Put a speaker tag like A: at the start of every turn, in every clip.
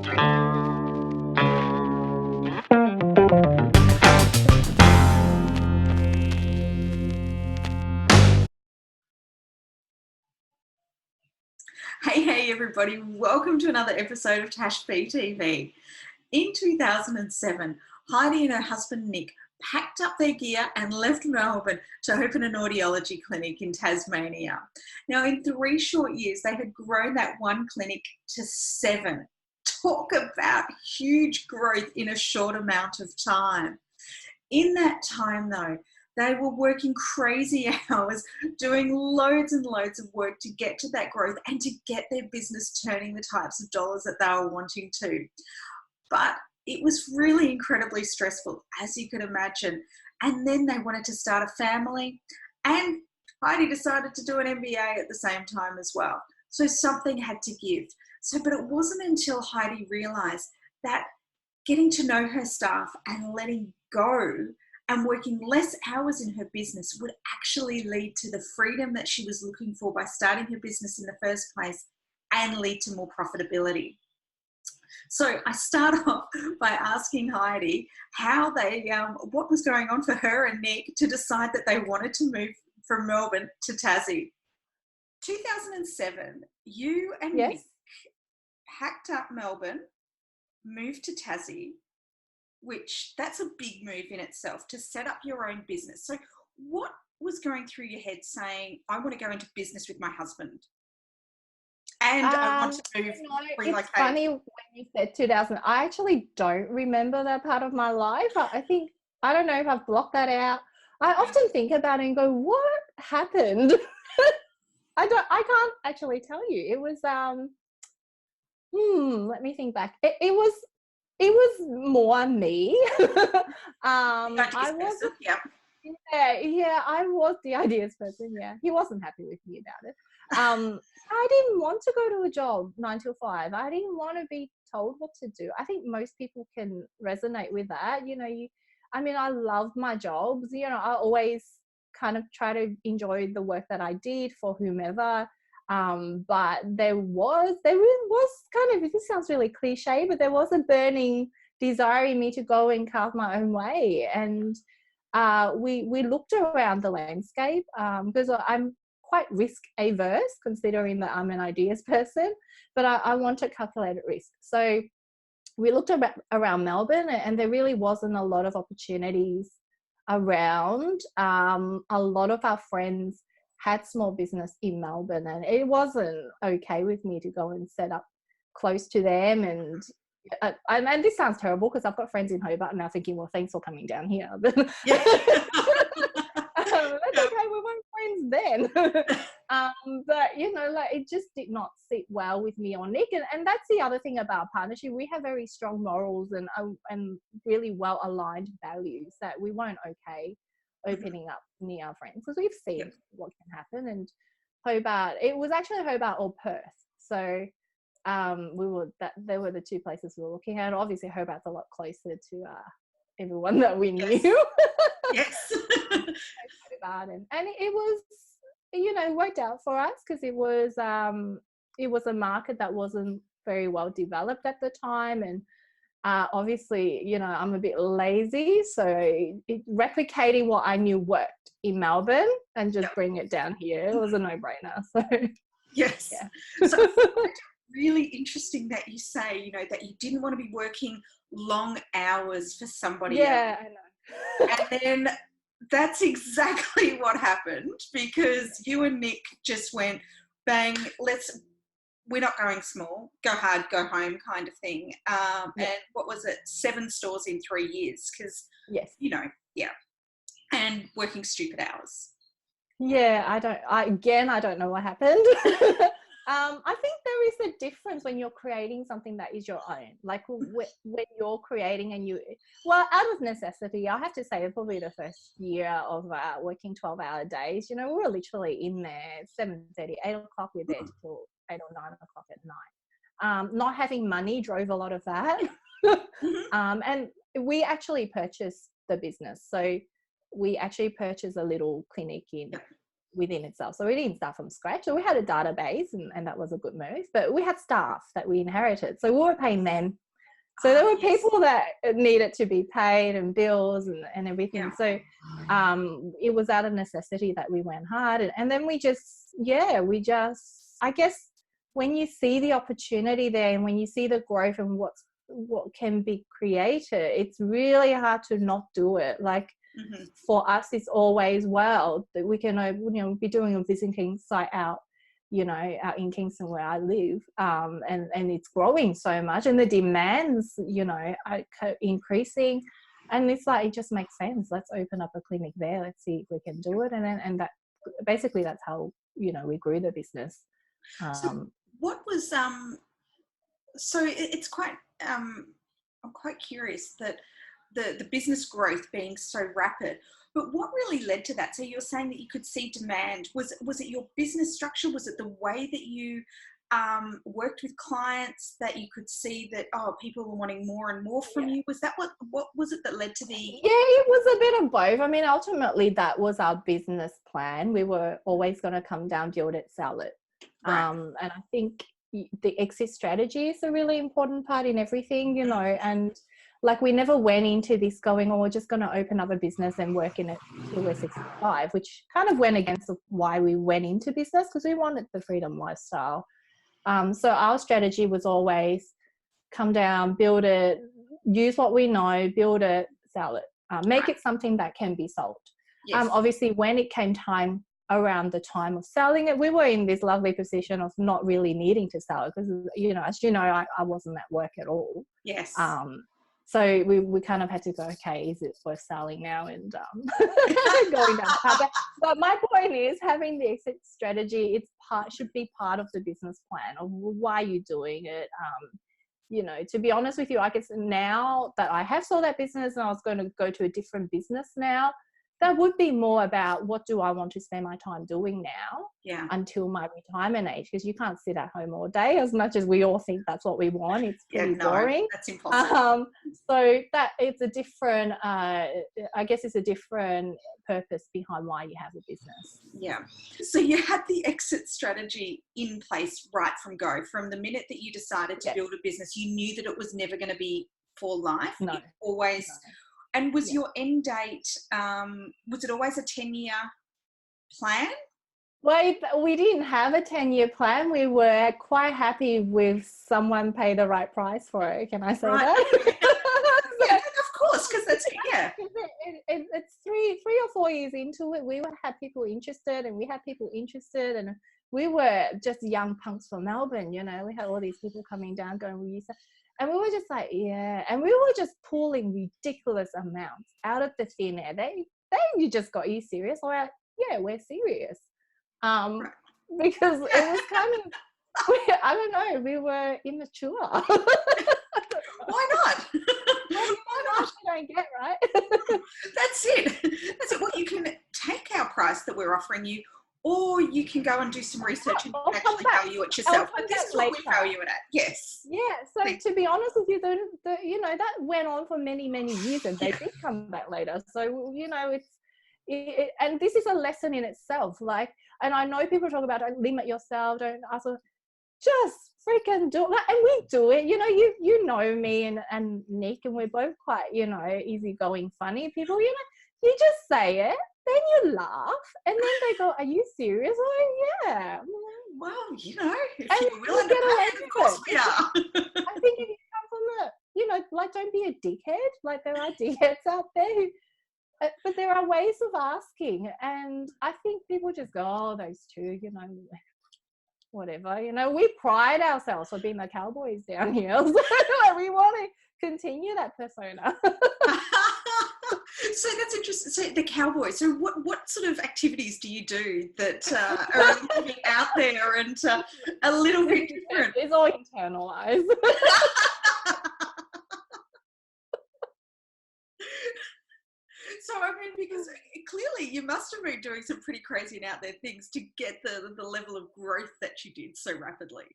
A: Hey everybody, welcome to another episode of Tash B TV. In 2007, Heidi and her husband Nick packed up their gear and left Melbourne to open an audiology clinic in Tasmania. Now, in 3 short years, they had grown that one clinic to 7. Talk about huge growth in a short amount of time. In that time, though, they were working crazy hours, doing loads and loads of work to get to that growth and to get their business turning the types of dollars that they were wanting to. But it was really incredibly stressful, as you could imagine. And then they wanted to start a family, and Heidi decided to do an MBA at the same time as well. So something had to give. But it wasn't until Heidi realized that getting to know her staff and letting go and working less hours in her business would actually lead to the freedom that she was looking for by starting her business in the first place and lead to more profitability. So I start off by asking Heidi how what was going on for her and Nick to decide that they wanted to move from Melbourne to Tassie. 2007, you and Nick packed up Melbourne, moved to Tassie, which that's a big move in itself to set up your own business. So what was going through your head saying, I want to go into business with my husband and I want to move, relocate?
B: It's funny when you said 2000. I actually don't remember that part of my life. I don't know if I've blocked that out. I often think about it and go, what happened? I can't actually tell you. It was let me think back. It was more me. I was I was the ideas person. Yeah, he wasn't happy with me about it. I didn't want to go to a job 9 to 5. I didn't want to be told what to do. I think most people can resonate with that. I love my jobs. I always kind of try to enjoy the work that I did for whomever. But there was kind of, this sounds really cliche, but there was a burning desire in me to go and carve my own way. And we looked around the landscape because I'm quite risk averse, considering that I'm an ideas person, but I want to calculate risk. So we looked around Melbourne, and there really wasn't a lot of opportunities around. A lot of our friends had small business in Melbourne, and it wasn't okay with me to go and set up close to them. And this sounds terrible because I've got friends in Hobart and I'm thinking, well, thanks for coming down here. But
A: Yeah.
B: That's okay, we weren't friends then. But it just did not sit well with me or Nick. And that's the other thing about partnership. We have very strong morals and really well aligned values that we weren't okay opening up near our friends, because we've seen what can happen. And Hobart, it was actually Hobart or Perth. So they were the 2 places we were looking at. Obviously Hobart's a lot closer to everyone that we knew.
A: Yes.
B: Hobart, and it was, worked out for us because it was a market that wasn't very well developed at the time. And obviously, I'm a bit lazy, so replicating what I knew worked in Melbourne and just bring it down here, it was a no-brainer. So
A: yes. Yeah. So it's really interesting that you say, that you didn't want to be working long hours for somebody else.
B: I know.
A: And then that's exactly what happened, because you and Nick just went, bang, we're not going small, go hard, go home kind of thing. And what was it? 7 stores in 3 years. Because, and working stupid hours.
B: Yeah, I don't know what happened. I think there is a difference when you're creating something that is your own. Like when you're creating out of necessity, I have to say probably the first year of working 12-hour days, we were literally in there 7:30, 8 o'clock, we're there till 8 or 9 o'clock at night. Not having money drove a lot of that. And we actually purchased the business. So we actually purchased a little clinic in within itself. So we didn't start from scratch. So we had a database, and that was a good move. But we had staff that we inherited, so we were paying them. So there were people that needed to be paid, and bills and everything. Yeah. So it was out of necessity that we went hard. And then we just, I guess when you see the opportunity there, and when you see the growth and what can be created, it's really hard to not do it. Like for us, it's always, well, that we can, be doing a visiting site out in Kingston where I live, and it's growing so much, and the demands, are increasing, and it's like, it just makes sense. Let's open up a clinic there. Let's see if we can do it, and that basically that's how we grew the business.
A: So what was so it's quite I'm quite curious that the business growth being so rapid. But what really led to that? So you're saying that you could see demand. Was it your business structure? Was it the way that you worked with clients that you could see that, people were wanting more and more from you? Was that what was it that led to the...
B: Yeah, it was a bit of both. I mean, ultimately that was our business plan. We were always going to come down, build it, sell it. Right. And I think the exit strategy is a really important part in everything, and like we never went into this going, we're just going to open up a business and work in it till we're 65, which kind of went against why we went into business, because we wanted the freedom lifestyle. So our strategy was always come down, build it, use what we know, build it, sell it, make it something that can be sold. Yes. Obviously, when it came time around the time of selling it, we were in this lovely position of not really needing to sell it, because, as you know, I wasn't at work at all.
A: Yes.
B: So we kind of had to go, okay, is it worth selling now? And going down the path. But my point is, having the exit strategy, should be part of the business plan of why you're doing it. To be honest with you, I guess now that I have sold that business and I was going to go to a different business now, that would be more about what do I want to spend my time doing now until my retirement age, because you can't sit at home all day as much as we all think that's what we want. It's pretty boring.
A: That's impossible.
B: So that it's a different, I guess it's a different purpose behind why you have a business.
A: Yeah. So you had the exit strategy in place right from go. From the minute that you decided to build a business, you knew that it was never going to be for life.
B: No.
A: It always... No. And was your end date, was it always a 10-year plan?
B: Well, we didn't have a 10-year plan. We were quite happy with someone pay the right price for it. Can I say that?
A: Yeah, of course, because that's it, yeah.
B: It's three or 4 years into it. We had people interested, and and we were just young punks from Melbourne, We had all these people coming down going, will you say? And we were just like, and we were just pulling ridiculous amounts out of the thin air. You just got, are you serious? We're like, yeah, we're serious. Because it was kind of, I don't know, we were immature.
A: Why not?
B: Why not? You don't get, right?
A: That's it. Well, you can take our price that we're offering you, or you can go and do some research and actually value it yourself. But this is what we value it at. Yes.
B: Yeah. So to be honest with you, that went on for many, many years, and they did come back later. So, and this is a lesson in itself. Like, and I know people talk about don't limit yourself, don't ask, just freaking do it. And we do it. You know me and Nick, and we're both quite, easygoing, funny people. You just say it. Then you laugh, and then they go, are you serious? Oh, yeah.
A: Well, if you're willing to pay it, of course we are.
B: I think if you come from don't be a dickhead. Like, there are dickheads out there but there are ways of asking, and I think people just go, those two, whatever. We pride ourselves for being the cowboys down here. So we want to continue that persona.
A: So that's interesting. So the cowboy. So what sort of activities do you do that are living out there and a little bit different?
B: It's all internalized.
A: So I mean, because clearly you must have been doing some pretty crazy and out there things to get the level of growth that you did so rapidly.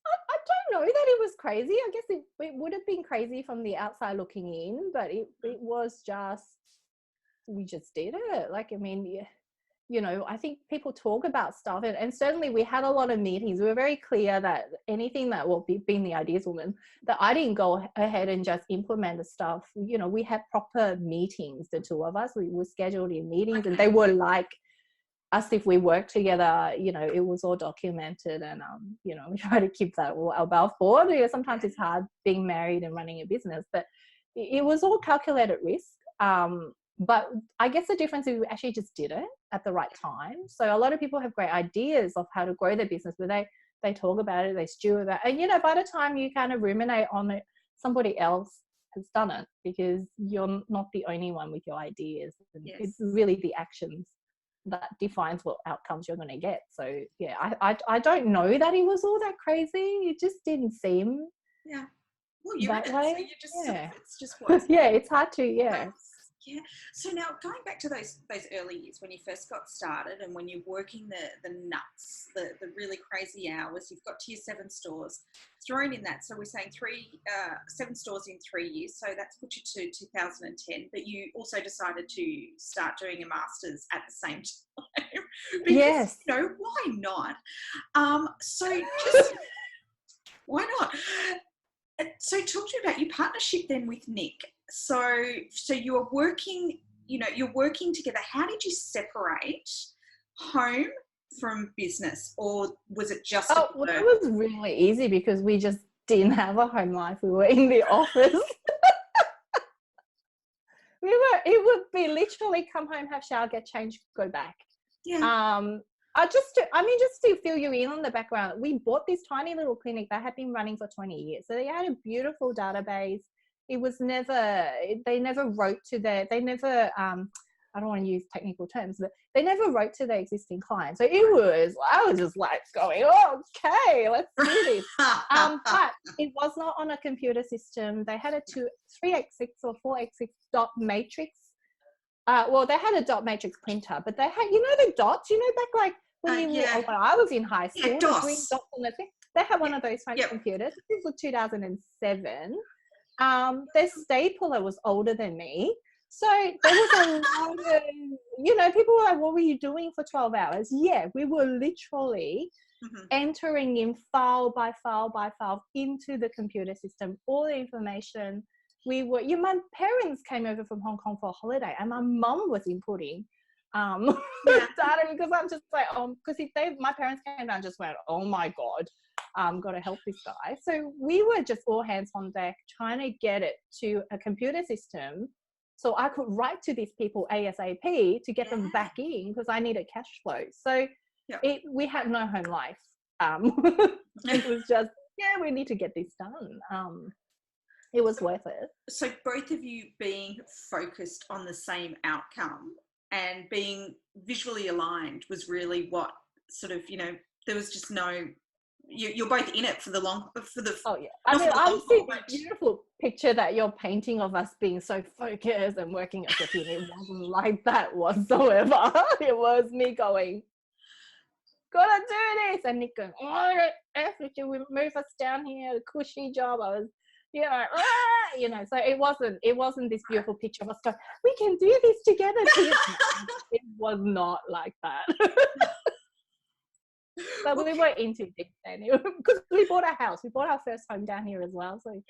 B: I don't know that it was crazy. I guess it would have been crazy from the outside looking in, but it was just, we just did it. Like, I mean, yeah, you know, I think people talk about stuff, and certainly we had a lot of meetings. We were very clear that anything that, well, being the ideas woman, that I didn't go ahead and just implement the stuff. You know, we had proper meetings, the two of us. We were scheduled in meetings, and they were like as if we worked together. You know, it was all documented, and you know, we try to keep that all above board. You know, sometimes it's hard being married and running a business, but it was all calculated risk. But I guess the difference is we actually just did it at the right time. So a lot of people have great ideas of how to grow their business, but they talk about it, they stew about it. And, you know, by the time you kind of ruminate on it, somebody else has done it, because you're not the only one with your ideas. And it's really the actions that defines what outcomes you're going to get. So, yeah, I don't know that it was all that crazy. It just didn't seem
A: well, you're
B: that
A: in it,
B: way.
A: so you just sort of, it's just what
B: yeah, it's hard to,
A: yeah. So now going back to those early years when you first got started, and when you're working the nuts, the really crazy hours, you've got to your 7 stores thrown in that. So we're saying 7 stores in 3 years. So that's put you to 2010. But you also decided to start doing a master's at the same time. Because, you know, why not? So just why not? So talk to me about your partnership then with Nick. So you're working, you know, you're working together. How did you separate home from business, or was it just?
B: Well, it was really easy because we just didn't have a home life. We were in the office. It would be literally come home, have shower, get changed, go back. Just to fill you in on the background, we bought this tiny little clinic that had been running for 20 years. So they had a beautiful database. It was they never wrote to I don't want to use technical terms, but they never wrote to their existing clients. So I was just like going, oh, okay, let's do this. But it was not on a computer system. They had a 3x6 or 4x6 dot matrix. Well, they had a dot matrix printer, but they had, you know, the dots, you know, back like when when I was in high school, the green dots on the thing. They had one of those French computers. This was 2007. Their stapler was older than me. So there was a lot of, you know, people were like, what were you doing for 12 hours? Yeah, we were literally entering in file by file by file into the computer system, all the information. My parents came over from Hong Kong for a holiday, and my mum was inputting data, because I'm just like, because my parents came down and just went, oh my God, got to help this guy. So we were just all hands on deck trying to get it to a computer system so I could write to these people ASAP to get them back in, because I needed cash flow. So we had no home life. It was just, we need to get this done. It was worth it.
A: So both of you being focused on the same outcome and being visually aligned was really what sort of, you know, there was just no, you're both in it for the long,
B: I mean, I'm seeing a beautiful picture that you're painting of us being so focused and working as a team. It wasn't like that whatsoever. It was me going, gotta do this, and Nick going, oh, F, you move us down here, a cushy job. I was, you know, so it wasn't this beautiful picture of us going, we can do this together. It was not like that. But we were into it then, because we bought a house. We bought our first home down here as well. So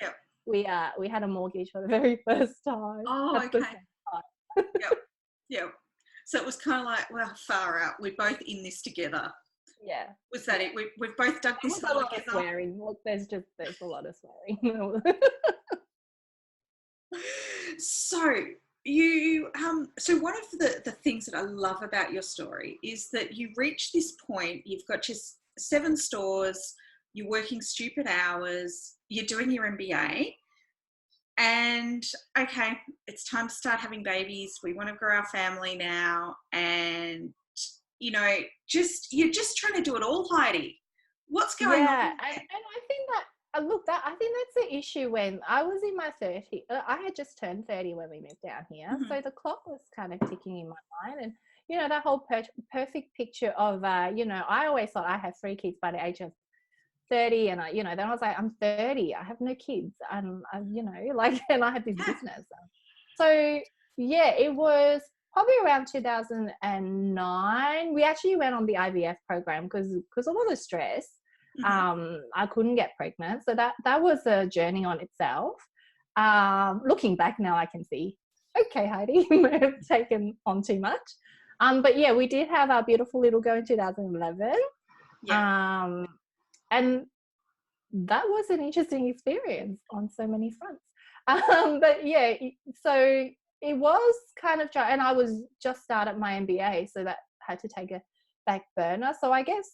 B: we had a mortgage for the very first time.
A: Oh, okay. So it was kind of like, well, far out. We're both in this together.
B: Yeah.
A: Was that it? We've both dug this
B: hole together. Of swearing. Look, there's a lot of swearing.
A: So you so one of the things that I love about your story is that you reach this point, you've got your 7 stores, you're working stupid hours, you're doing your MBA, and okay, it's time to start having babies. We want to grow our family now, and you know, you're just trying to do it all, Heidi. What's going on?
B: And I think that I think that's the issue. When I was in my 30s, I had just turned 30 when we moved down here. So the clock was kind of ticking in my mind. And, you know, that whole perfect picture of, you know, I always thought I had 3 kids by the age of 30. And, then I was like, I'm 30. I have no kids. And I have this business. So, it was probably around 2009. We actually went on the IVF program because of all the stress. I couldn't get pregnant. So that was a journey on itself. Looking back now, I can see, okay, Heidi, you may have taken on too much. But yeah, we did have our beautiful little girl in 2011. Yeah. And that was an interesting experience on so many fronts. But yeah, so it was kind of, and I was just started my MBA, so that had to take a back burner. So I guess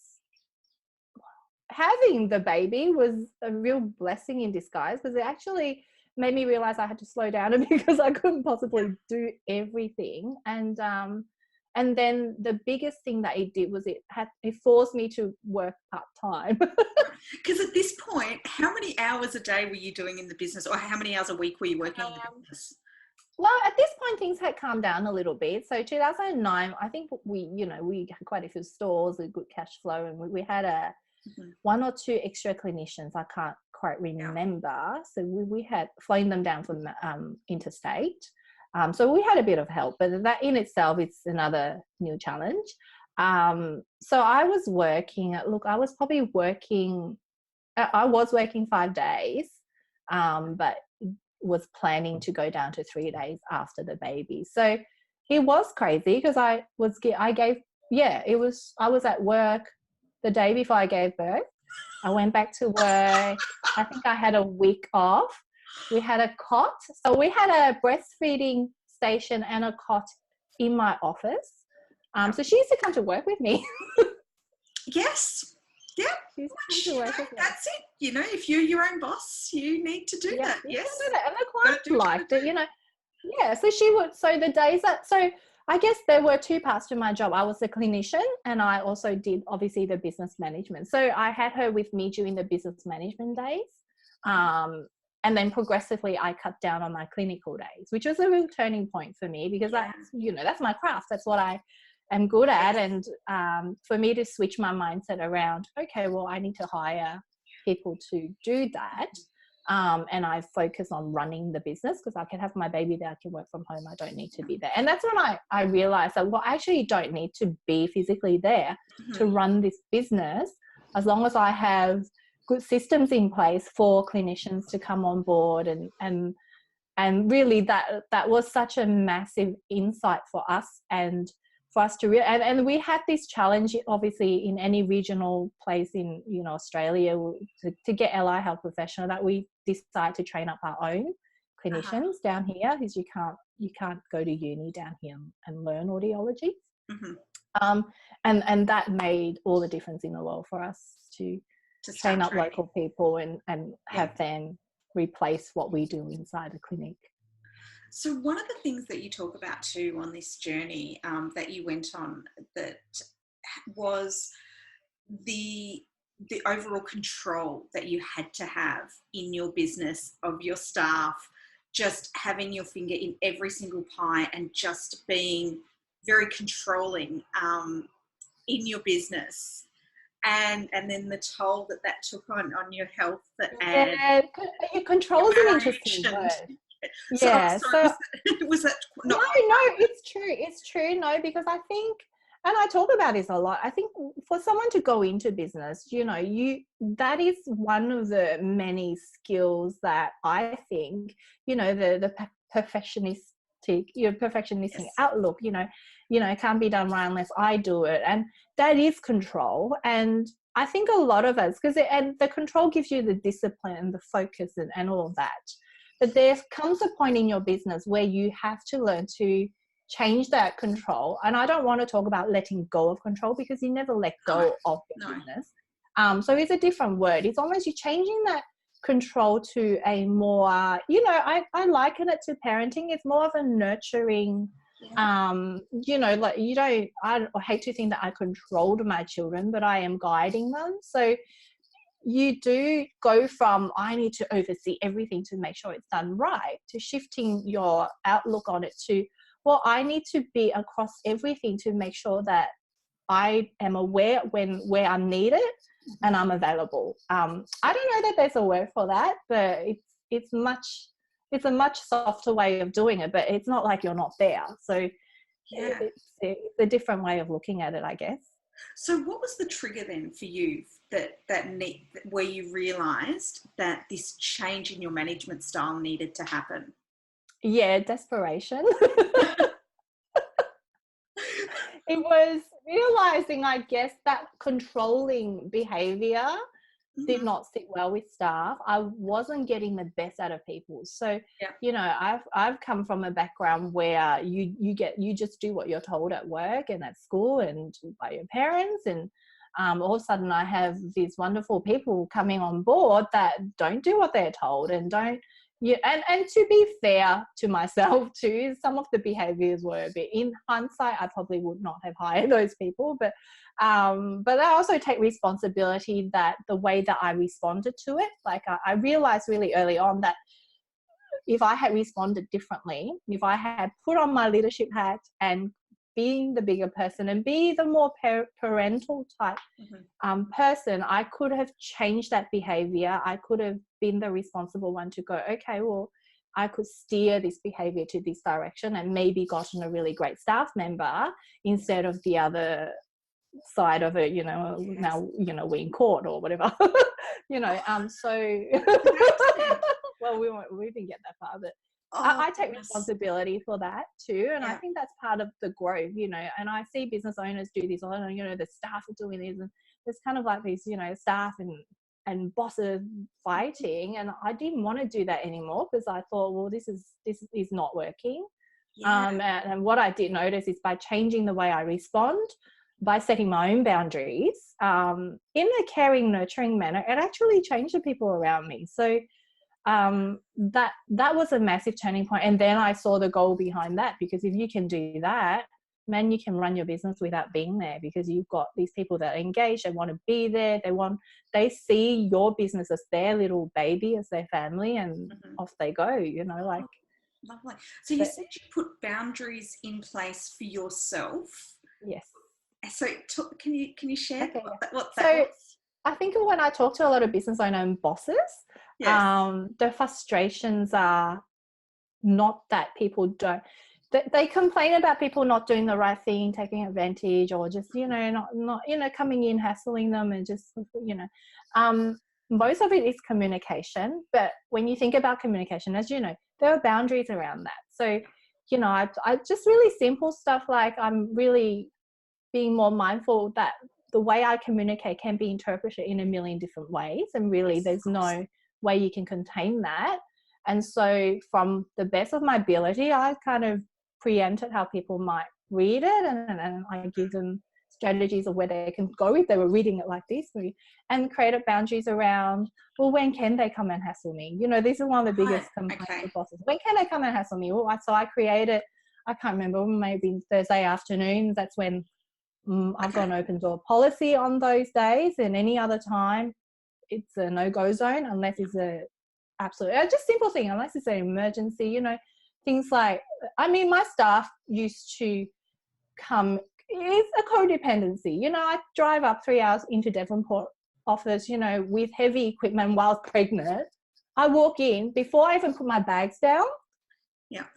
B: having the baby was a real blessing in disguise, because it actually made me realize I had to slow down because I couldn't possibly do everything. And then the biggest thing that it did was it forced me to work part-time.
A: Because at this point, how many hours a day were you doing in the business, or how many hours a week were you working in the business?
B: Well, at this point, things had calmed down a little bit. So 2009, I think we had quite a few stores with good cash flow, and we had one or two extra clinicians. I can't quite remember. So we had flown them down from interstate. So we had a bit of help, but that in itself is another new challenge. So I was working 5 days, but was planning to go down to 3 days after the baby. So it was crazy because I was at work the day before I gave birth. I went back to work. I think I had a week off. We had a cot. So we had a breastfeeding station and a cot in my office. So she used to come to work with me.
A: Yes. Yeah. That's it. You know, if you're your own boss, you need to do that. Yes.
B: And the client liked it, you know. Yeah. So she would, so the days so I guess there were two parts to my job. I was a clinician, and I also did obviously the business management. So I had her with me during the business management days. And then progressively I cut down on my clinical days, which was a real turning point for me, because that's my craft. That's what I am good at. And for me to switch my mindset around, okay, well, I need to hire people to do that. And I focus on running the business, because I can have my baby there, I can work from home, I don't need to be there. And that's when I realized that, well, I actually don't need to be physically there to run this business, as long as I have good systems in place for clinicians to come on board. And really that was such a massive insight for us, and for us to and we had this challenge, obviously, in any regional place in Australia, to get allied health professional, that we decide to train up our own clinicians down here, because you can't go to uni down here and learn audiology. And that made all the difference in the world for us to train up local people and have them replace what we do inside a clinic.
A: So one of the things that you talk about too on this journey that you went on, that was the overall control that you had to have in your business, of your staff, just having your finger in every single pie and just being very controlling in your business. And then the toll that took on your health.
B: Your control is an interesting word. Yeah. So
A: was that not?
B: No, it's true. No, because I think, and I talk about this a lot, I think for someone to go into business, that is one of the many skills that I think, the perfectionistic outlook, it can't be done right unless I do it. And that is control. And I think a lot of us, and the control gives you the discipline and the focus and all of that. But there comes a point in your business where you have to learn to change that control. And I don't want to talk about letting go of control, because you never let go of your business. So it's a different word. It's almost you changing that control to a more, I liken it to parenting. It's more of a nurturing, I hate to think that I controlled my children, but I am guiding them. So you do go from, I need to oversee everything to make sure it's done right, to shifting your outlook on it to, well, I need to be across everything to make sure that I am aware where I'm needed and I'm available. I don't know that there's a word for that, but it's a much softer way of doing it, but it's not like you're not there. So
A: Yeah.
B: it's a different way of looking at it, I guess.
A: So what was the trigger then for you where you realised that this change in your management style needed to happen?
B: Yeah, desperation. It was realizing, I guess, that controlling behavior did not sit well with staff. I wasn't getting the best out of people. So,
A: Yeah.
B: you know, I've come from a background where you just do what you're told at work and at school and by your parents, and all of a sudden I have these wonderful people coming on board that don't do what they're told and don't. Yeah, and to be fair to myself too, some of the behaviors were a bit, in hindsight, I probably would not have hired those people, but I also take responsibility that the way that I responded to it, like I realized really early on that if I had responded differently, if I had put on my leadership hat and being the bigger person and be the more parental type person, I could have changed that behavior. I could have been the responsible one to go, okay, well, I could steer this behavior to this direction and maybe gotten a really great staff member instead of the other side of it, you know, now, you know, we're in court or whatever, you know, so, well, we didn't get that far, but I take responsibility for that too. And I think that's part of the growth, you know, and I see business owners do this, or, you know, the staff are doing this, and there's kind of like these, you know, staff and bosses fighting. And I didn't want to do that anymore because I thought, well, this is not working. And what I did notice is by changing the way I respond, by setting my own boundaries in a caring, nurturing manner, it actually changed the people around me. So that was a massive turning point. And then I saw the goal behind that, because if you can do that, man, you can run your business without being there, because you've got these people that are engaged, they want to be there, they see your business as their little baby, as their family, and off they go, you know, like.
A: Lovely. So you said you put boundaries in place for yourself.
B: Yes.
A: So can you share what that
B: so,
A: was?
B: I think when I talk to a lot of business owners and bosses, the frustrations are not that people don't. They complain about people not doing the right thing, taking advantage, or just, you know, not you know, coming in, hassling them, and just, you know, most of it is communication. But when you think about communication, as you know, there are boundaries around that. So, you know, I just really simple stuff like I'm really being more mindful that the way I communicate can be interpreted in a million different ways, and really there's no way you can contain that. And so from the best of my ability, I kind of preempted how people might read it, and I give them strategies of where they can go if they were reading it like this, and created boundaries around, well, when can they come and hassle me? You know, this is one of the biggest complaints of bosses. When can they come and hassle me? Well, so I created, I can't remember, maybe Thursday afternoons. That's when I've got an open door policy on those days, and any other time it's a no-go zone unless it's a absolute, just simple thing, unless it's an emergency, you know, things like, I mean, my staff used to come, it's a codependency, you know, I drive up 3 hours into Devonport office, you know, with heavy equipment while pregnant. I walk in, before I even put my bags down,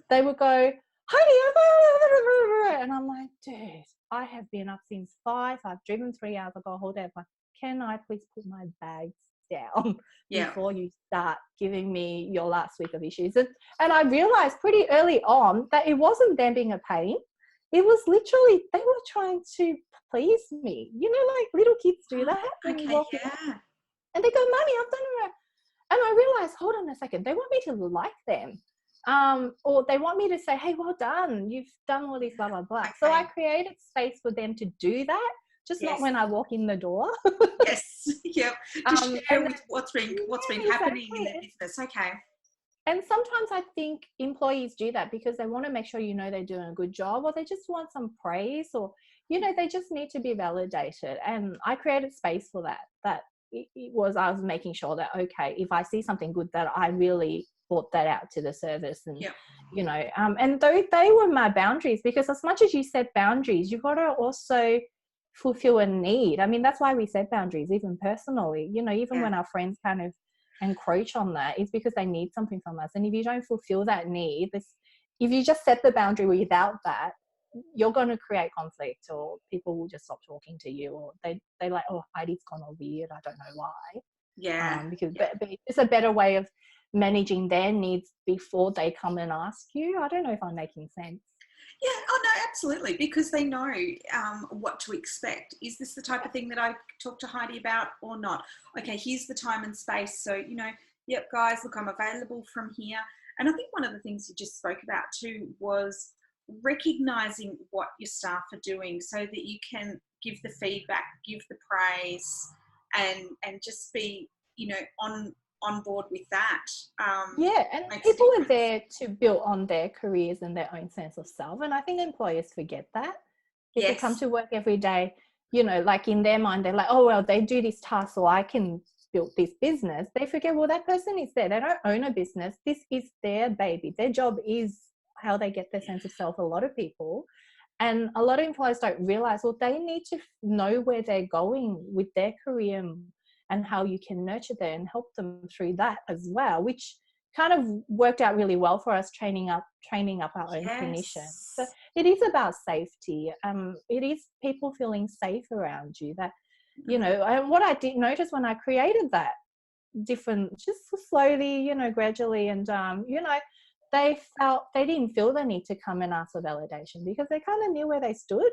B: they would go, Heidi, and I'm like, dude, I have been up since 5. I've driven 3 hours. I've got a whole day. I'm like, can I please put my bags down before you start giving me your last week of issues? And I realized pretty early on that it wasn't them being a pain. It was literally, they were trying to please me. You know, like little kids do that. And they go, Mommy, I've done it. And I realized, hold on a second, they want me to like them. Or they want me to say, hey, well done, you've done all this, blah, blah, blah. So I created space for them to do that, just not when I walk in the door.
A: To share with what's been happening in their business.
B: And sometimes I think employees do that because they want to make sure, you know, they're doing a good job, or they just want some praise, or, you know, they just need to be validated. And I created space for that I was making sure that, okay, if I see something good, that I really brought that out to the service. And you know, and they were my boundaries, because as much as you set boundaries, you've got to also fulfill a need. I mean, that's why we set boundaries, even personally, you know, even when our friends kind of encroach on that, it's because they need something from us. And if you don't fulfill that need, if you just set the boundary without that, you're going to create conflict, or people will just stop talking to you, or they like, oh, Heidi's gone all weird, I don't know why.
A: Yeah.
B: Because it's a better way of managing their needs before they come and ask you. I don't know if I'm making sense.
A: Yeah, oh no, absolutely, because they know what to expect. Is this the type of thing that I talk to Heidi about or not? Okay, here's the time and space. So, you know, yep, guys, look, I'm available from here. And I think one of the things you just spoke about too was recognizing what your staff are doing so that you can give the feedback, give the praise, and just be, you know, on board with that.
B: Yeah, and people are there to build on their careers and their own sense of self. And I think employers forget that. People come to work every day, you know, like in their mind, they're like, oh, well, they do this task so I can build this business. They forget, well, that person is there. They don't own a business. This is their baby. Their job is how they get their sense of self, a lot of people. And a lot of employers don't realize, well, they need to know where they're going with their career and how you can nurture them and help them through that as well, which kind of worked out really well for us, training up our own clinicians. So it is about safety. It is people feeling safe around you. That, you know, and what I did notice when I created that different, just slowly, you know, gradually, and you know, they didn't feel the need to come and ask for validation because they kind of knew where they stood.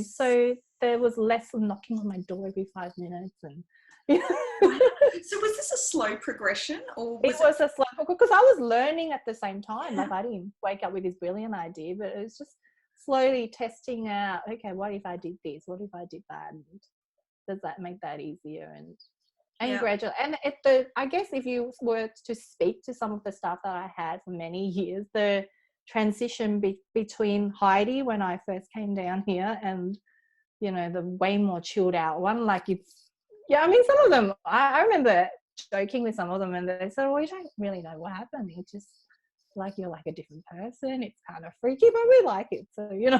B: So there was less knocking on my door every 5 minutes, and
A: So was this a slow progression, or
B: was it a slow progression? Because I was learning at the same time. Like, I didn't wake up with this brilliant idea, but it was just slowly testing out, okay, what if I did this? What if I did that? And does that make that easier? And gradually, and I guess if you were to speak to some of the staff that I had for many years, the transition between Heidi when I first came down here and, you know, the way more chilled out one, like I mean, some of them, I remember joking with some of them and they said, well, we don't really know what happened. It's just like, you're like a different person. It's kind of freaky, but we like it. So, you know,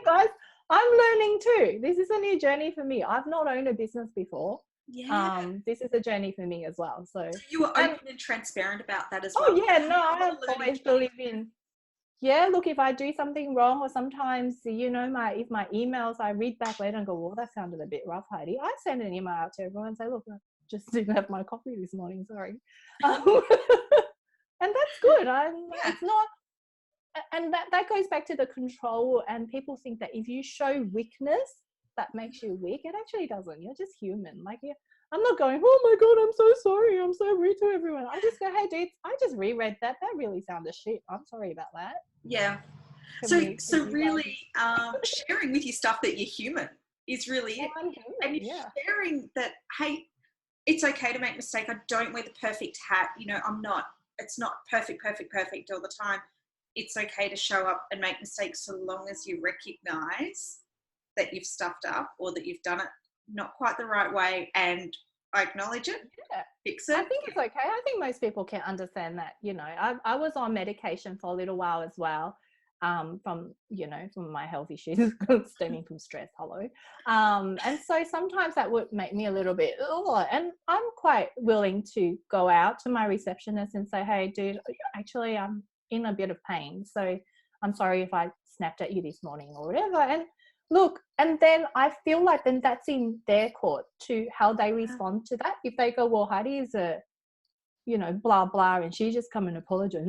B: guys, I'm learning too. This is a new journey for me. I've not owned a business before. This is a journey for me as well. So
A: you were open and transparent about that as well.
B: Oh yeah, no, I always believe in, look, if I do something wrong, or sometimes, you know, if my emails, I read back later and go, well, that sounded a bit rough, Heidi. I send an email out to everyone and say, look, I just didn't have my coffee this morning, sorry. And that's good. It's not, and that goes back to the control, and people think that if you show weakness, that makes you weak. It actually doesn't. You're just human. Like, I'm not going, oh my God, I'm so sorry, I'm so rude to everyone. I just go, hey dude, I just reread that really sounded shit, I'm sorry about that.
A: Yeah. So really sharing with your stuff that you're human is really it. And sharing that, hey, it's okay to make mistakes. I don't wear the perfect hat. You know, it's not perfect all the time. It's okay to show up and make mistakes so long as you recognize that you've stuffed up or that you've done it not quite the right way, and I acknowledge it, fix it.
B: I think it's okay. I think most people can understand that. You know, I was on medication for a little while as well, from my health issues stemming from stress, and so sometimes that would make me a little bit, and I'm quite willing to go out to my receptionist and say, hey dude, actually I'm in a bit of pain, so I'm sorry if I snapped at you this morning or whatever. And look, and then I feel like then that's in their court to how they respond to that. If they go, well, Heidi is a, you know, blah blah, and she just come and apologize,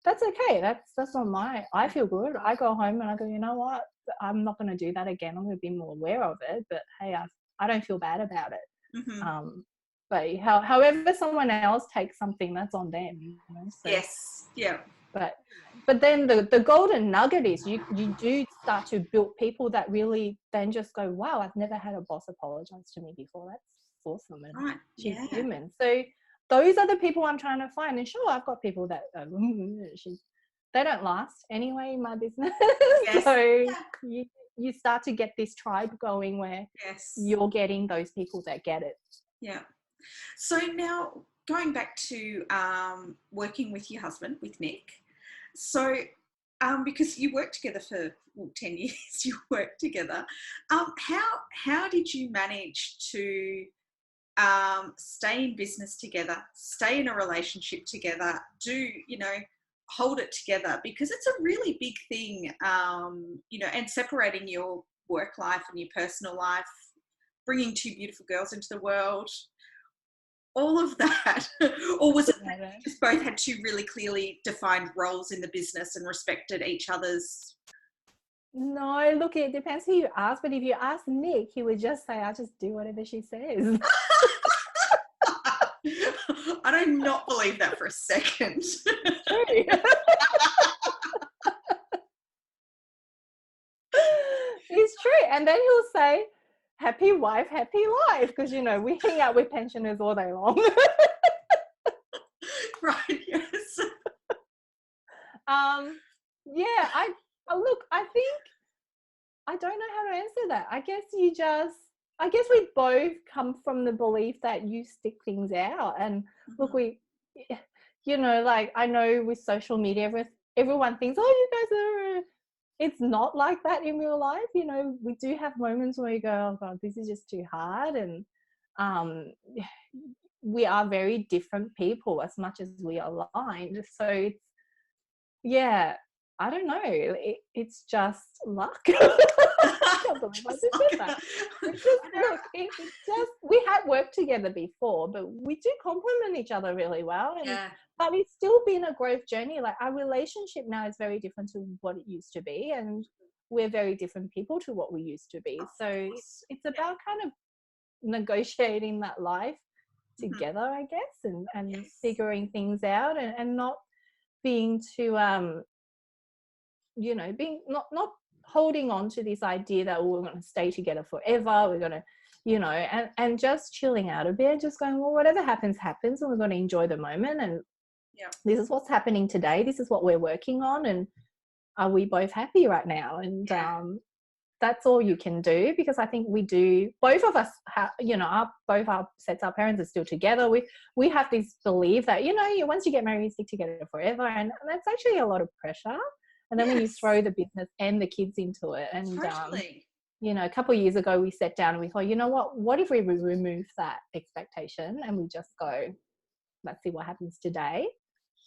B: that's okay. That's not I feel good. I go home and I go, you know what, I'm not going to do that again. I'm going to be more aware of it, but hey, I don't feel bad about it. But however someone else takes something, that's on them, you know? So,
A: yes, yeah.
B: But then the golden nugget is you do start to build people that really then just go, wow, I've never had a boss apologize to me before. That's awesome. And she's human. So those are the people I'm trying to find. And sure, I've got people that they don't last anyway in my business. So you start to get this tribe going where you're getting those people that get it.
A: Yeah. So now going back to working with your husband, with Nick. So because you worked together for 10 years, you worked together. How did you manage to stay in business together, stay in a relationship together, do, you know, hold it together, because it's a really big thing, and separating your work life and your personal life, bringing two beautiful girls into the world, all of that. Or was it that you just both had two really clearly defined roles in the business and respected each other's?
B: No, look, it depends who you ask, but if you ask Nick, he would just say, I'll just do whatever she says.
A: I do not believe that for a second.
B: It's true. It's true. And then he'll say, happy wife, happy life, because, you know, we hang out with pensioners all day long.
A: Right, yes.
B: Yeah, I think, I don't know how to answer that. I guess we both come from the belief that you stick things out. And look, like, I know with social media, everyone thinks, oh, you guys are, it's not like that in real life. You know, we do have moments where you go, oh God, this is just too hard. And we are very different people as much as we are aligned. So it's, yeah, I don't know. It's just luck. I can't believe I just said that. We had worked together before, but we do complement each other really well. But it's still been a growth journey. Like, our relationship now is very different to what it used to be, and we're very different people to what we used to be. So it's about kind of negotiating that life together, I guess, and figuring things out, and not being too being not holding on to this idea that we're going to stay together forever, we're going to and just chilling out a bit, just going, well, whatever happens, and we're going to enjoy the moment, and this is what's happening today, this is what we're working on, and are we both happy right now? And that's all you can do, because I think we do, both of us both our sets, our parents are still together. We have this belief that once you get married, you stick together forever, and that's actually a lot of pressure. And then when you throw the business and the kids into it, and
A: totally.
B: A couple of years ago we sat down and we thought, you know what if we remove that expectation and we just go, let's see what happens today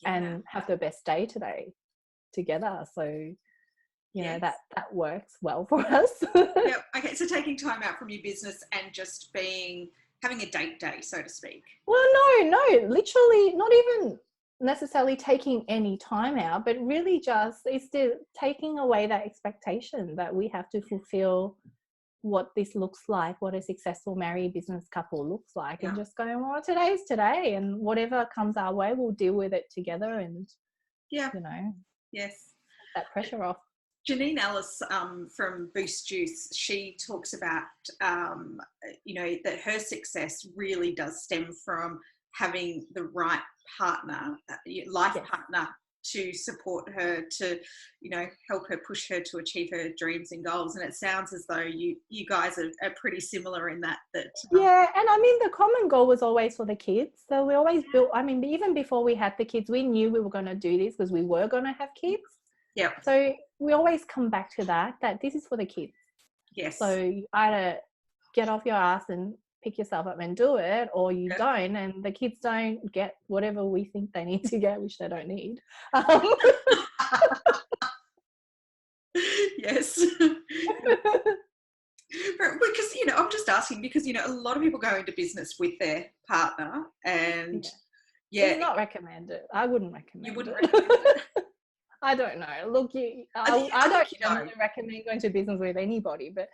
B: and have the best day today together. So that works well for us.
A: Yep. Okay, so taking time out from your business and just having a date day, so to speak.
B: Well, no, literally not even necessarily taking any time out, but really just it's taking away that expectation that we have to fulfill what this looks like, what a successful married business couple looks like, and just going, well, today's today, and whatever comes our way, we'll deal with it together, and that pressure off.
A: Janine Ellis from Boost Juice, she talks about that her success really does stem from having the right partner, partner, to support her, to help her, push her to achieve her dreams and goals. And it sounds as though you guys are pretty similar in that and
B: I mean, the common goal was always for the kids, so we always built, I mean, even before we had the kids, we knew we were going to do this because we were going to have kids. So we always come back to that this is for the kids. So you either get off your ass and pick yourself up and do it, or you don't, and the kids don't get whatever we think they need to get, which they don't need.
A: Yes. Because I'm just asking because a lot of people go into business with their partner, and
B: it's not recommended. I wouldn't recommend
A: you wouldn't recommend it.
B: I don't know. Look, I don't recommend going to business with anybody, but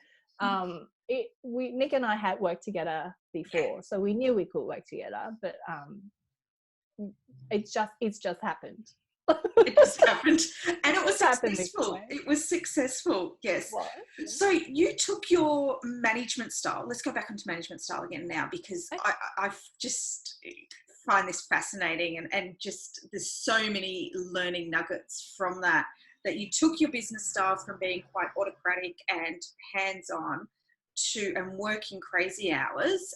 B: Nick and I had worked together before, so we knew we could work together, but it's just happened.
A: It just happened, and it was successful. It was successful, yes. So you took your management style. Let's go back into management style again now, because I just find this fascinating, and just there's so many learning nuggets from that you took your business style from being quite autocratic and hands-on and working crazy hours,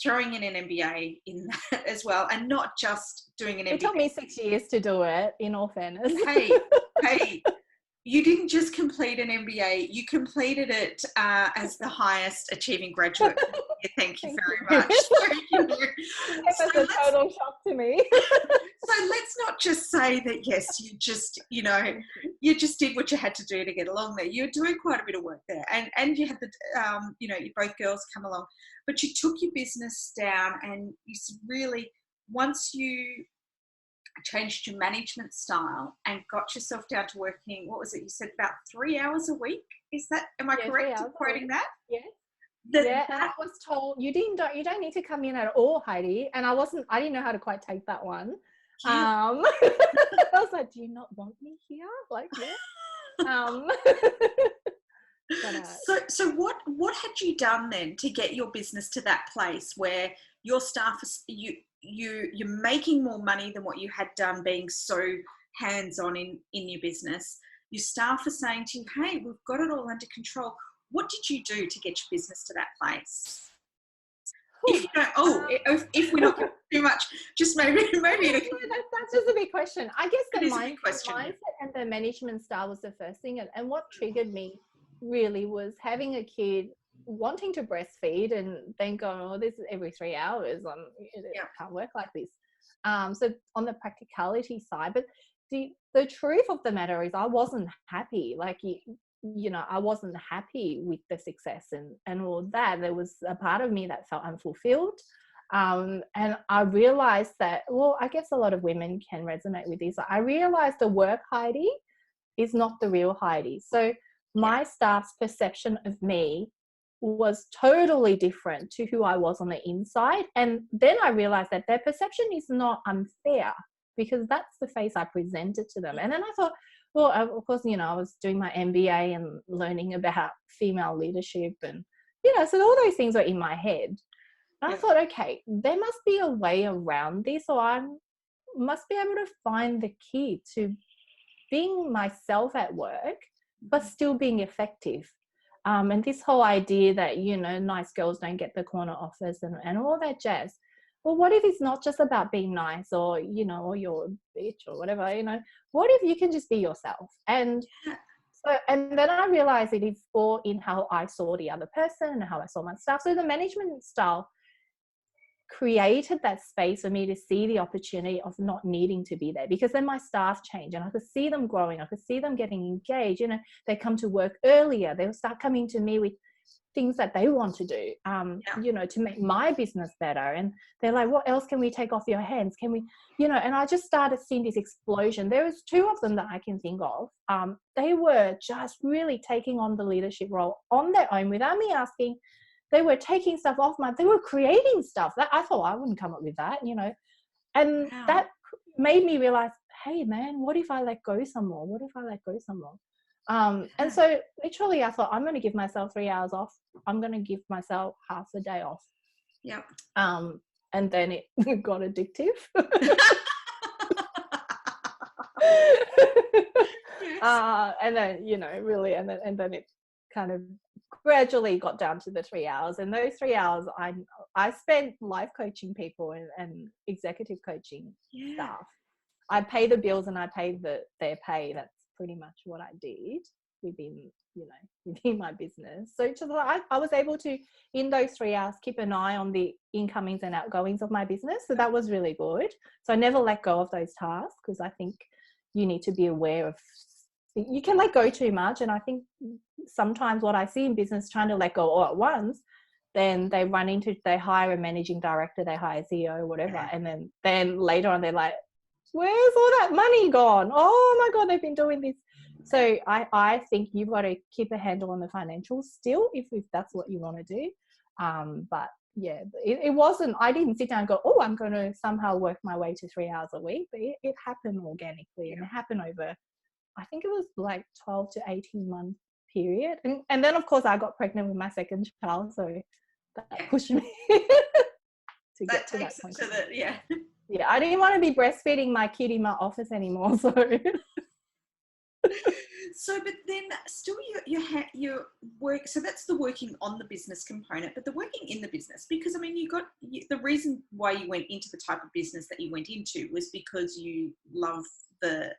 A: throwing in an MBA in that as well, and not just doing an MBA.
B: It took me 6 years to do it, in all fairness.
A: Hey, you didn't just complete an MBA, you completed it as the highest achieving graduate. Thank you very much.
B: It was a total shock to me.
A: So let's not not just say that, yes, you just, you just did what you had to do to get along there. You're doing quite a bit of work there. And you had the, you both girls come along, but you took your business down and you really, once you changed your management style and got yourself down to working, what was it? You said about 3 hours a week. Is that, am I correct in quoting that?
B: Yeah. And I was told you don't need to come in at all, Heidi. And I didn't know how to quite take that one. Yeah. I was like, do you not want me here? Like, yeah.
A: So what had you done then to get your business to that place where your staff, you're making more money than what you had done being so hands-on in your business? Your staff are saying to you, hey, we've got it all under control. What did you do to get your business to that place? If you don't, if we're not too much, just maybe
B: that's just a big question. I guess the mindset and the management style was the first thing, and what triggered me really was having a kid wanting to breastfeed and then going, oh, this is every 3 hours. It can't work like this. So on the practicality side, but the truth of the matter is I wasn't happy. Like, I wasn't happy with the success and all that. There was a part of me that felt unfulfilled. And I realized that, well, I guess a lot of women can resonate with this. I realized the work Heidi is not the real Heidi. So my staff's perception of me was totally different to who I was on the inside. And then I realized that their perception is not unfair, because that's the face I presented to them. And then I thought, well, of course, I was doing my MBA and learning about female leadership and, so all those things were in my head. And I thought, okay, there must be a way around this, or I must be able to find the key to being myself at work, but still being effective. And this whole idea that, nice girls don't get the corner offers and all that jazz. Well, what if it's not just about being nice or, or you're a bitch or whatever, what if you can just be yourself? And and then I realized it is all in how I saw the other person and how I saw my staff. So the management style created that space for me to see the opportunity of not needing to be there, because then my staff changed and I could see them growing. I could see them getting engaged. They come to work earlier. They'll start coming to me with things that they want to do, to make my business better. And they're like, what else can we take off your hands? Can we, and I just started seeing this explosion. There was 2 of them that I can think of. They were just really taking on the leadership role on their own without me asking. They were taking stuff off they were creating stuff that I thought I wouldn't come up with that, and that made me realize, hey man, what if I let go some more? And so literally I thought, I'm going to give myself 3 hours off. I'm going to give myself half a day off.
A: Yep.
B: And then it got addictive. And then, really, and then it kind of gradually got down to the 3 hours. And those 3 hours, I spent life coaching people and executive coaching staff. I pay the bills and I pay their pay. That's pretty much what I did within my business. So I was able to, in those 3 hours, keep an eye on the incomings and outgoings of my business. So that was really good. So I never let go of those tasks, because I think you need to be aware of, you can let go too much. And I think sometimes what I see in business, trying to let go all at once, then they hire a managing director, they hire a CEO or whatever. And then later on, they're like, where's all that money gone? Oh my God, they've been doing this. So I think you've got to keep a handle on the financials still, if that's what you want to do. But yeah, it wasn't, I didn't sit down and go, oh, I'm going to somehow work my way to 3 hours a week. But it happened organically, and it happened over, I think it was like 12 to 18 month period. And then of course I got pregnant with my second child. So that pushed me to get to that point. Yeah, I didn't want to be breastfeeding my kid in my office anymore.
A: So, but then still you work, so that's the working on the business component, but the working in the business, because I mean, the reason why you went into the type of business that you went into was because you love the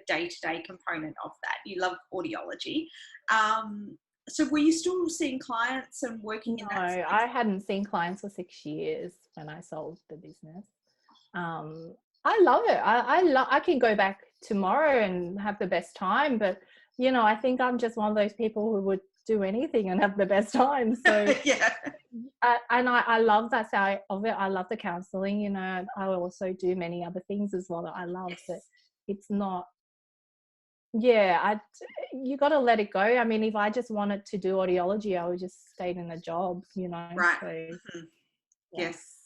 A: day-to-day component of that. You love audiology. So were you still seeing clients and working in that space?
B: No, I hadn't seen clients for 6 years when I sold the business. I love it. I can go back tomorrow and have the best time, but I think I'm just one of those people who would do anything and have the best time. So
A: Yeah.
B: I love that side of it. I love the counseling. I also do many other things as well that I love. But
A: Yes.
B: it's not. Yeah, you got to let it go. I mean, if I just wanted to do audiology, I would just stayed in a job.
A: Right.
B: So
A: Mhm.
B: yeah.
A: Yes.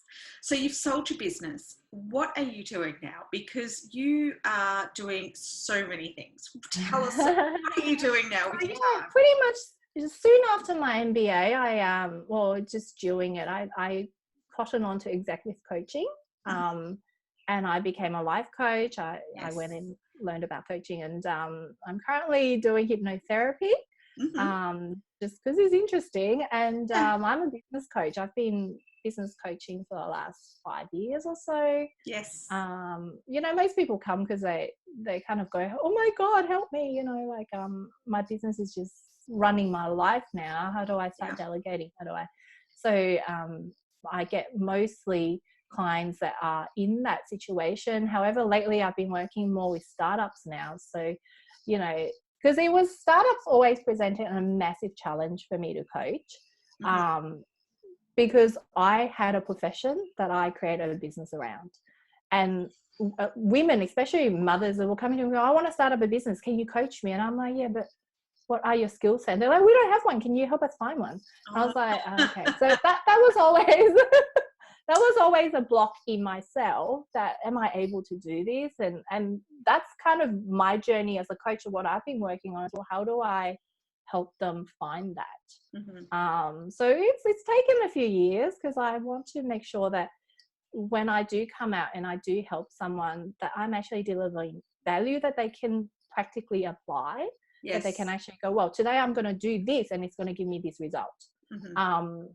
A: So you've sold your business. What are you doing now? Because you are doing so many things. Tell us, what are you doing now with your
B: Yeah,
A: time?
B: pretty much soon after my MBA, just doing it, I cottoned on to executive coaching,
A: Mhm.
B: and I became a life coach. I went
A: Yes.
B: and learned about coaching, and I'm currently doing hypnotherapy,
A: Hmm.
B: just because it's interesting. And
A: Yeah.
B: I'm a business coach. I've been business coaching for the last 5 years or so.
A: Yes.
B: Most people come because they kind of go, oh my god, help me, my business is just running my life now. How do I
A: Yeah.
B: start delegating? How do I so I get mostly clients that are in that situation. However, lately I've been working more with startups now, so because it was startups always presented a massive challenge for me to coach,
A: Hmm.
B: because I had a profession that I created a business around. And women, especially mothers, will come in and go, I want to start up a business. Can you coach me? And I'm like, yeah, but what are your skill set? They're like, we don't have one. Can you help us find one? I
A: Oh.
B: was like, okay. So that was always that was always a block in myself, that am I able to do this? And that's kind of my journey as a coach of what I've been working on. Well, how do I help them find that?
A: Hmm.
B: So it's taken a few years, because I want to make sure that when I do come out and I do help someone, that I'm actually delivering value that they can practically apply, that they can
A: Yes.
B: actually go, well, today I'm going to do this and it's going to give me this result.
A: Hmm.
B: Um,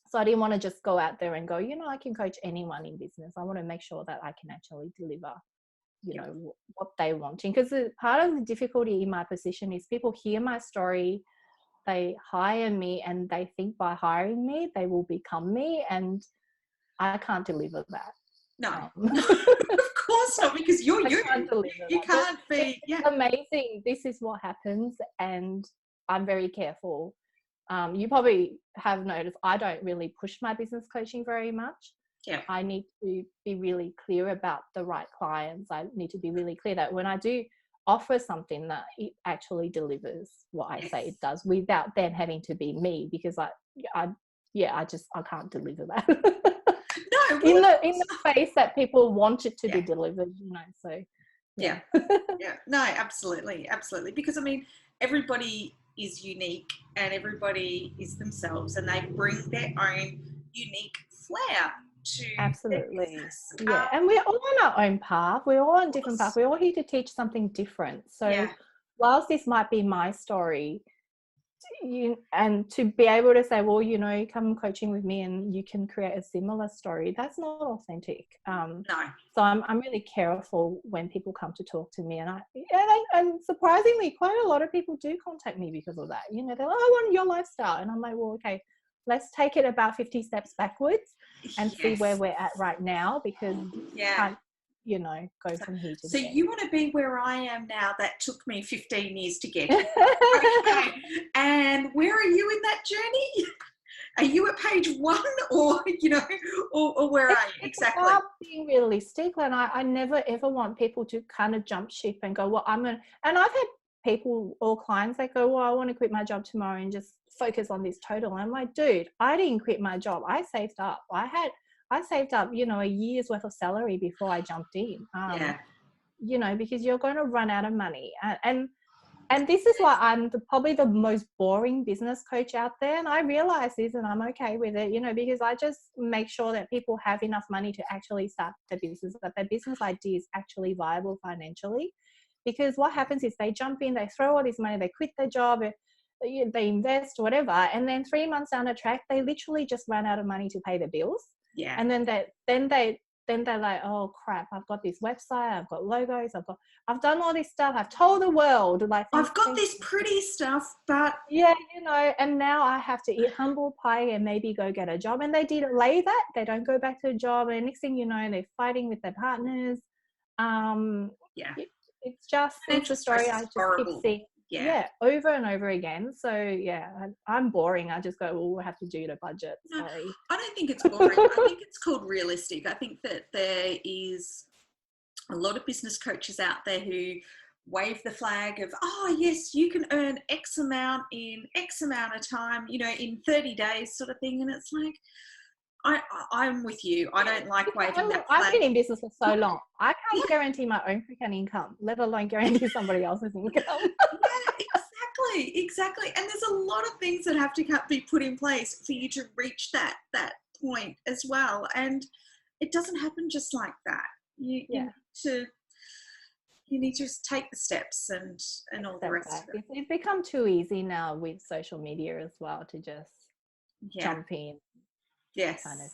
B: so I didn't want to just go out there and go, I can coach anyone in business. I want to make sure that I can actually deliver,
A: Yep.
B: what they wanting. Because part of the difficulty in my position is people hear my story, they hire me, and they think by hiring me, they will become me. And I can't deliver that.
A: No.
B: Um,
A: Of course not, because you're
B: I
A: you.
B: can't deliver
A: You
B: that. But
A: can't
B: it's
A: be. Yeah.
B: amazing. This is what happens, and I'm very careful. You probably have noticed I don't really push my business coaching very much.
A: Yeah.
B: I need to be really clear about the right clients. I need to be really clear that when I do offer something, that it actually delivers what I say it
A: Yes.
B: does, without then having to be me, because I I can't deliver that
A: No.
B: in
A: Well.
B: the space that people want it to
A: Yeah.
B: be delivered. So
A: Yeah.
B: yeah.
A: Yeah. No. Absolutely. Absolutely. Because I mean, everybody is unique, and everybody is themselves, and they bring their own unique flair to their
B: Absolutely.
A: business.
B: Yeah. And we're all on our own path. We're all on
A: Of
B: different paths.
A: course.
B: We're all here to teach something different. So
A: Yeah.
B: whilst this might be my story, and to be able to say, well, come coaching with me and you can create a similar story, that's not authentic.
A: No.
B: So I'm really careful when people come to talk to me, and surprisingly, quite a lot of people do contact me because of that. They're like, I want your lifestyle, and I'm like, well, okay, let's take it about 50 steps backwards and see where
A: Yes.
B: we're at right now, because
A: Yeah.
B: can't go from here to
A: So
B: there.
A: you want to be where I am now, that took me 15 years to get here. Okay. And where are you in that journey? Are you at page one, or, or where are you
B: It's
A: exactly?
B: about being realistic, and I never ever want people to kind of jump ship and go, well, and I've had people or clients that go, well, I want to quit my job tomorrow and just focus on this total. And I'm like, dude, I didn't quit my job. I saved up. I saved up, a year's worth of salary before I jumped in.
A: Yeah.
B: Because you're going to run out of money. And this is why I'm probably the most boring business coach out there. And I realize this, and I'm okay with it, because I just make sure that people have enough money to actually start their business, that their business idea is actually viable financially. Because what happens is they jump in, they throw all this money, they quit their job, they invest, whatever. And then 3 months down the track, they literally just run out of money to pay their bills.
A: Yeah.
B: And then they then they're like, oh crap, I've got this website, I've got logos, I've done all this stuff, I've told the world, like,
A: I've got this pretty stuff, but
B: yeah, and now I have to eat humble pie and maybe go get a job. And they delay that, they don't go back to a job, and next thing you know, they're fighting with their partners.
A: Yeah,
B: it's a story I just keep seeing, over and over again. So yeah, I'm boring. I just go, well, we'll have to do the budget. Sorry.
A: No, I don't think it's boring. I think it's called realistic. I think that there is a lot of business coaches out there who wave the flag of, oh yes, you can earn X amount in X amount of time, in 30 days sort of thing. And it's like, I'm with you. I don't like waving that flag.
B: I've been in business for so long. I can't guarantee my own freaking income, let alone guarantee somebody else's income.
A: Exactly. And there's a lot of things that have to be put in place for you to reach that point as well. And it doesn't happen just like that. You need to just take the steps and all the rest of it.
B: It's become too easy now with social media as well to just jump in.
A: Yes.
B: Kind of.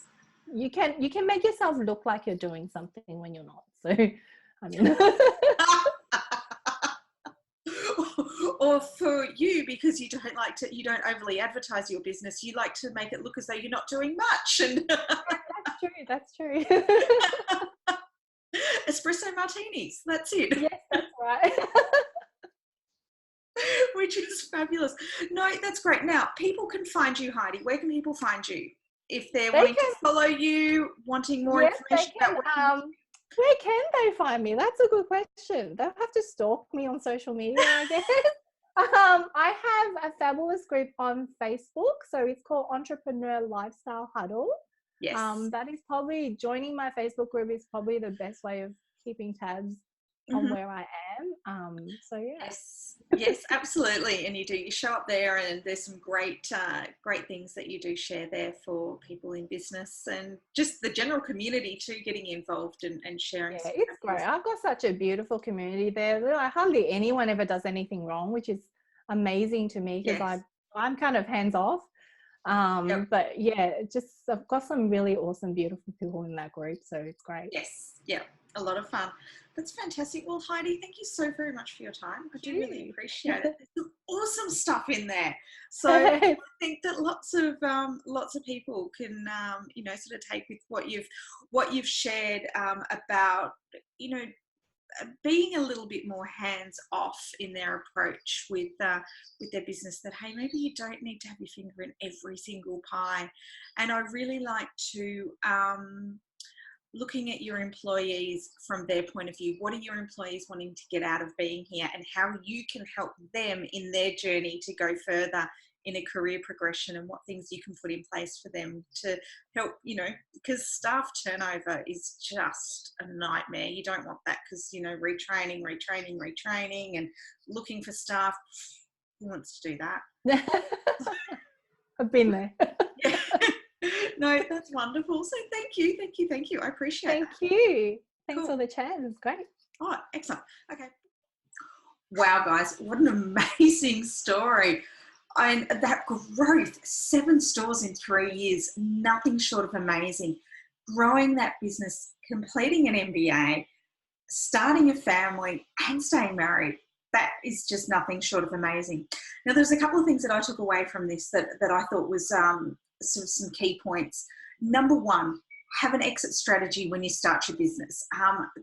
B: You can make yourself look like you're doing something when you're not. So, I mean.
A: Or for you, because you don't overly advertise your business, you like to make it look as though you're not doing much. And
B: that's true.
A: Espresso martinis, that's it.
B: Yes, that's right.
A: Which is fabulous. No, that's great. Now, people can find you, Heidi. Where can people find you? If they're wanting to follow you, wanting more information about
B: where can they find me? That's a good question. They'll have to stalk me on social media, I guess. I have a fabulous group on Facebook. So it's called Entrepreneur Lifestyle Huddle.
A: Yes.
B: That is probably, joining my Facebook group is probably the best way of keeping tabs on where I am. So yeah.
A: Yes, absolutely. And you show up there, and there's some great things that you do share there for people in business and just the general community too, getting involved and sharing.
B: Yeah, it's great. I've got such a beautiful community there. Hardly anyone ever does anything wrong, which is amazing to me because I'm kind of hands off. But yeah, I've got some really awesome, beautiful people in that group. So it's great.
A: Yes. Yeah. A lot of fun. That's fantastic. Well, Heidi, thank you so very much for your time. I do really appreciate it. There's some awesome stuff in there. So I think that lots of people can, sort of take with what you've shared about, being a little bit more hands off in their approach with their business, that, hey, maybe you don't need to have your finger in every single pie. And I really like to, looking at your employees from their point of view. What are your employees wanting to get out of being here, and how you can help them in their journey to go further in a career progression, and what things you can put in place for them to help, because staff turnover is just a nightmare. You don't want that, because, retraining and looking for staff. Who wants to do that?
B: I've been there.
A: No, that's wonderful. So thank you. I appreciate it.
B: Thank you. Thanks for the chat. It was great.
A: Oh, excellent. Okay. Wow, guys, what an amazing story. And that growth, 7 stores in 3 years, nothing short of amazing. Growing that business, completing an MBA, starting a family, and staying married. That is just nothing short of amazing. Now, there's a couple of things that I took away from this that I thought was some key points. Number 1, have an exit strategy when you start your business.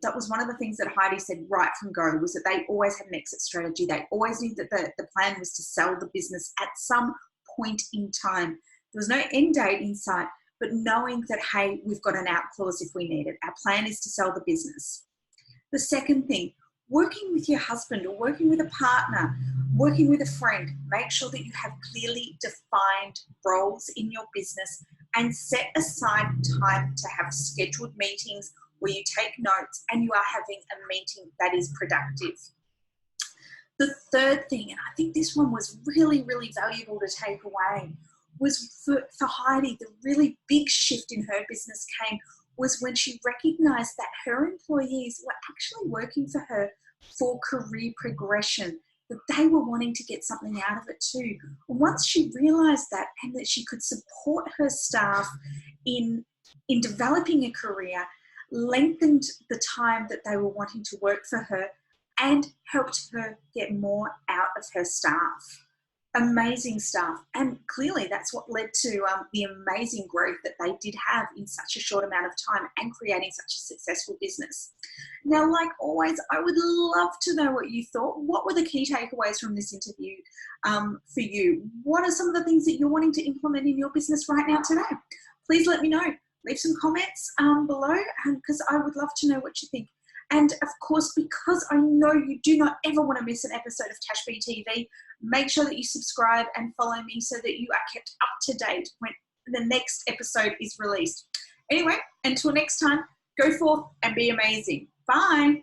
A: That was one of the things that Heidi said right from go, was that they always had an exit strategy. They always knew that the plan was to sell the business at some point in time. There was no end date in sight, but knowing that, hey, we've got an out clause if we need it. Our plan is to sell the business. The second thing, working with your husband or working with a partner, working with a friend, make sure that you have clearly defined roles in your business and set aside time to have scheduled meetings where you take notes and you are having a meeting that is productive. The third thing, and I think this one was really, really valuable to take away, was for Heidi, the really big shift in her business came was when she recognized that her employees were actually working for her for career progression, that they were wanting to get something out of it too. And once she realized that, and that she could support her staff in developing a career, lengthened the time that they were wanting to work for her, and helped her get more out of her staff. Amazing stuff. And clearly that's what led to the amazing growth that they did have in such a short amount of time and creating such a successful business. Now, like always, I would love to know what you thought. What were the key takeaways from this interview for you? What are some of the things that you're wanting to implement in your business right now today? Please let me know. Leave some comments below, because I would love to know what you think. And of course, because I know you do not ever want to miss an episode of Tash B TV, make sure that you subscribe and follow me so that you are kept up to date when the next episode is released. Anyway, until next time, go forth and be amazing. Bye.